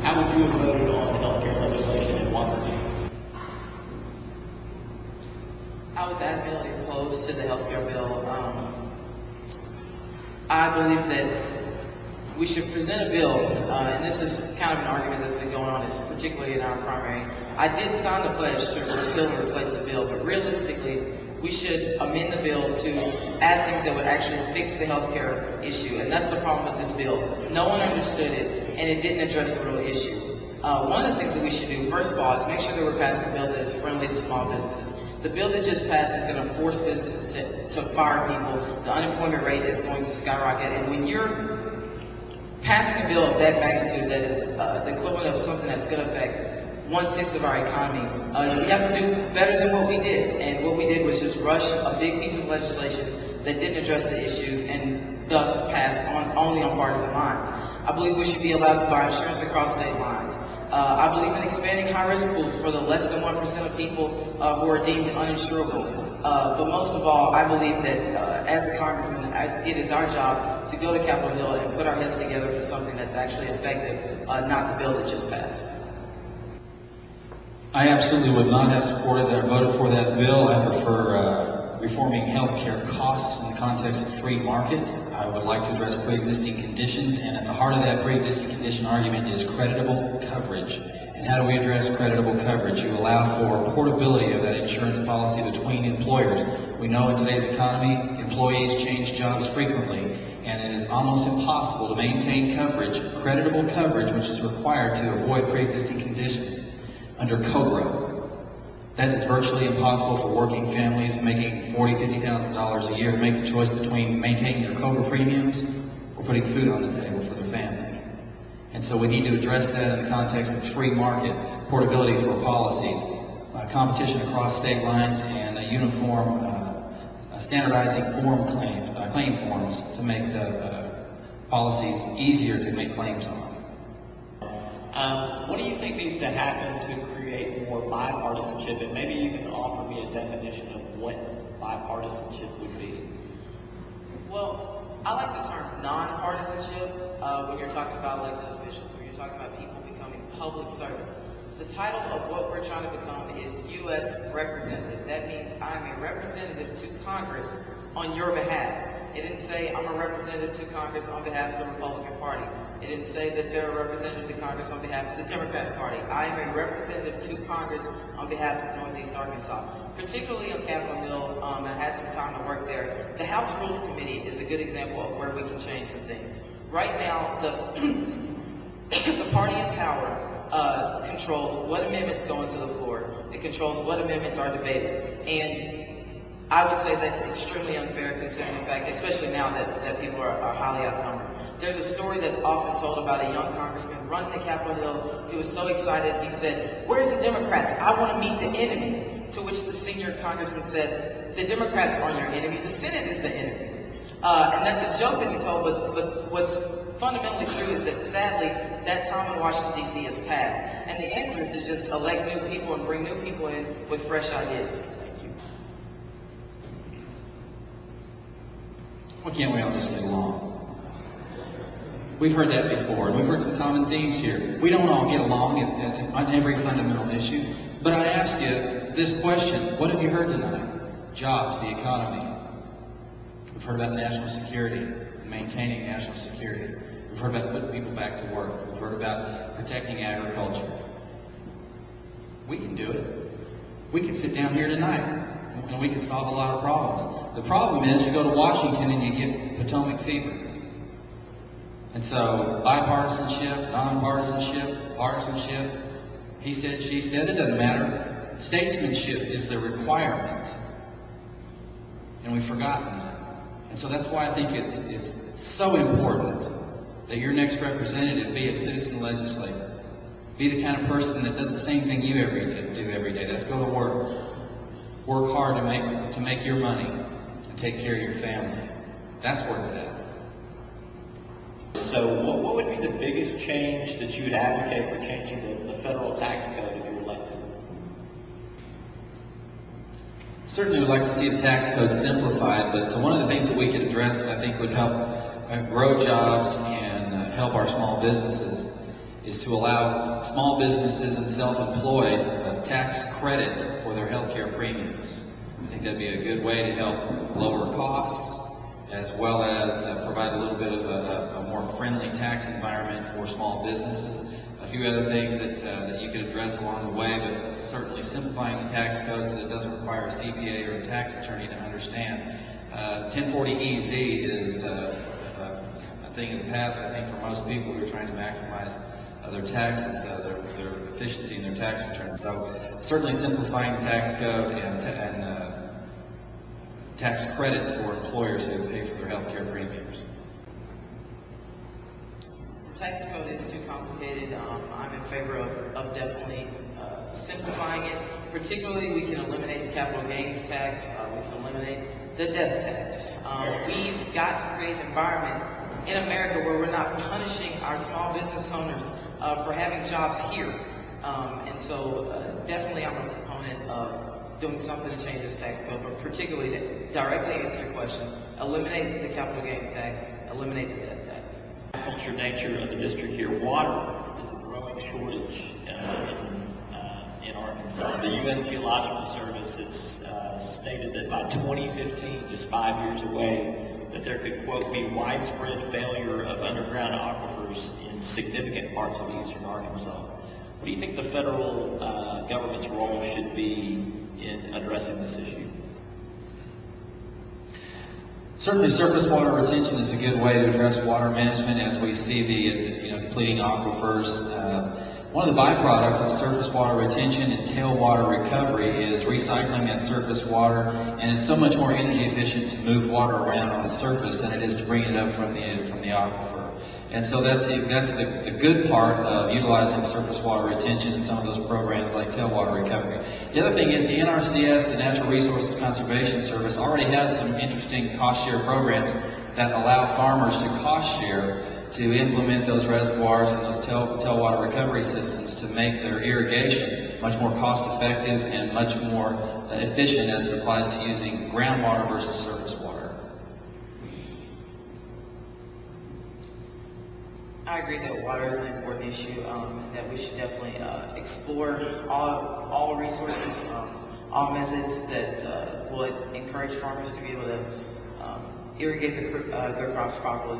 how would you have voted on the healthcare legislation in one or two? I was adamantly opposed to the healthcare bill. I believe that we should present a bill, and this is kind of an argument that's been going on, particularly in our primary. I did sign the pledge to repeal and replace the bill, but realistically, we should amend the bill to add things that would actually fix the healthcare issue, and that's the problem with this bill. No one understood it, and it didn't address the real issue. One of the things that we should do, first of all, is make sure that we're passing a bill that is friendly to small businesses. The bill that just passed is going to force businesses to fire people. The unemployment rate is going to skyrocket, and when you're passing a bill of that magnitude that is the equivalent of something that's going to affect 1/6 of our economy, we have to do better than what we did. And what we did was just rush a big piece of legislation that didn't address the issues and thus passed only on partisan lines. I believe we should be allowed to buy insurance across state lines. I believe in expanding high-risk pools for the less than 1% of people who are deemed uninsurable. But most of all, I believe that as a congressman, it is our job to go to Capitol Hill and put our heads together for something that's actually effective, not the bill that just passed. I absolutely would not have supported that or voted for that bill. I prefer reforming healthcare costs in the context of free market. I would like to address pre-existing conditions, and at the heart of that pre-existing condition argument is creditable coverage. And how do we address creditable coverage? You allow for portability of that insurance policy between employers. We know in today's economy, employees change jobs frequently, and it is almost impossible to maintain coverage, creditable coverage, which is required to avoid pre-existing conditions under COBRA. That is virtually impossible for working families making $40,000, $50,000 a year to make the choice between maintaining their COBRA premiums or putting food on the table for their family. And so we need to address that in the context of free market, portability for policies, competition across state lines, and a uniform standardizing claim forms to make the policies easier to make claims on. What do you think needs to happen to create more bipartisanship? And maybe you can offer me a definition of what bipartisanship would be. Well, I like the term non-partisanship when you're talking about elected officials, when you're talking about people becoming public servants. The title of what we're trying to become is U.S. representative. That means I'm a representative to Congress on your behalf. It didn't say I'm a representative to Congress on behalf of the Republican Party. It didn't say that they're a representative to Congress on behalf of the Democratic Party. I am a representative to Congress on behalf of Northeast Arkansas. Particularly on Capitol Hill, I had some time to work there. The House Rules Committee is a good example of where we can change some things. Right now, the party in power controls what amendments go into the floor. It controls what amendments are debated. And I would say that's extremely unfair considering the fact, especially now that people are highly outnumbered. There's a story that's often told about a young congressman running to Capitol Hill. He was so excited, he said, "Where's the Democrats? I want to meet the enemy." To which the senior congressman said, "The Democrats aren't your enemy, the Senate is the enemy." And that's a joke that he told, but what's fundamentally true is that sadly, that time in Washington, D.C. has passed. And the answer is to just elect new people and bring new people in with fresh ideas. Thank you. Why can't we all just get along? We've heard that before, and we've heard some common themes here. We don't all get along on every fundamental issue, but I ask you this question: what have you heard tonight? Jobs, the economy. We've heard about national security and maintaining national security. We've heard about putting people back to work. We've heard about protecting agriculture. We can do it. We can sit down here tonight, and we can solve a lot of problems. The problem is you go to Washington and you get Potomac fever. And so bipartisanship, nonpartisanship, partisanship, he said, she said, it doesn't matter. Statesmanship is the requirement. And we've forgotten that. And so that's why I think it's so important that your next representative be a citizen legislator. Be the kind of person that does the same thing you do every day. That's go to work. Work hard to make your money and take care of your family. That's where it's at. So what would be the biggest change that you would advocate for changing the federal tax code if you were elected? Certainly would like to see the tax code simplified, but one of the things that we could address that I think would help grow jobs and help our small businesses is to allow small businesses and self-employed a tax credit for their health care premiums. I think that'd be a good way to help lower costs, as well as provide a little bit of a more friendly tax environment for small businesses. A few other things that you could address along the way, but certainly simplifying the tax code so that it doesn't require a CPA or a tax attorney to understand. 1040EZ is a thing in the past, I think, for most people who are trying to maximize their taxes, their efficiency in their tax returns. So certainly simplifying the tax code and tax credits for employers who pay for their health care premiums. Tax code is too complicated. I'm in favor of definitely simplifying it. Particularly, we can eliminate the capital gains tax. We can eliminate the death tax. We've got to create an environment in America where we're not punishing our small business owners for having jobs here. And so definitely I'm a proponent of doing something to change this tax code, but particularly to directly answer your question, eliminate the capital gains tax, eliminate the death tax. Agriculture nature of the district here, water is a growing shortage in Arkansas. The U.S. Geological Service has stated that by 2015, just 5 years away, that there could, quote, be widespread failure of underground aquifers in significant parts of eastern Arkansas. What do you think the federal government's role should be in addressing this issue? Certainly surface water retention is a good way to address water management as we see the depleting aquifers. One of the byproducts of surface water retention and tailwater recovery is recycling that surface water, and it's so much more energy efficient to move water around on the surface than it is to bring it up from the aquifer. And so that's the good part of utilizing surface water retention in some of those programs like tailwater recovery. The other thing is the NRCS, the Natural Resources Conservation Service, already has some interesting cost share programs that allow farmers to cost share to implement those reservoirs and those tailwater recovery systems to make their irrigation much more cost effective and much more efficient as it applies to using groundwater versus surface water. I agree that water is an important issue, that we should definitely explore all resources, all methods that would encourage farmers to be able to irrigate their crops properly.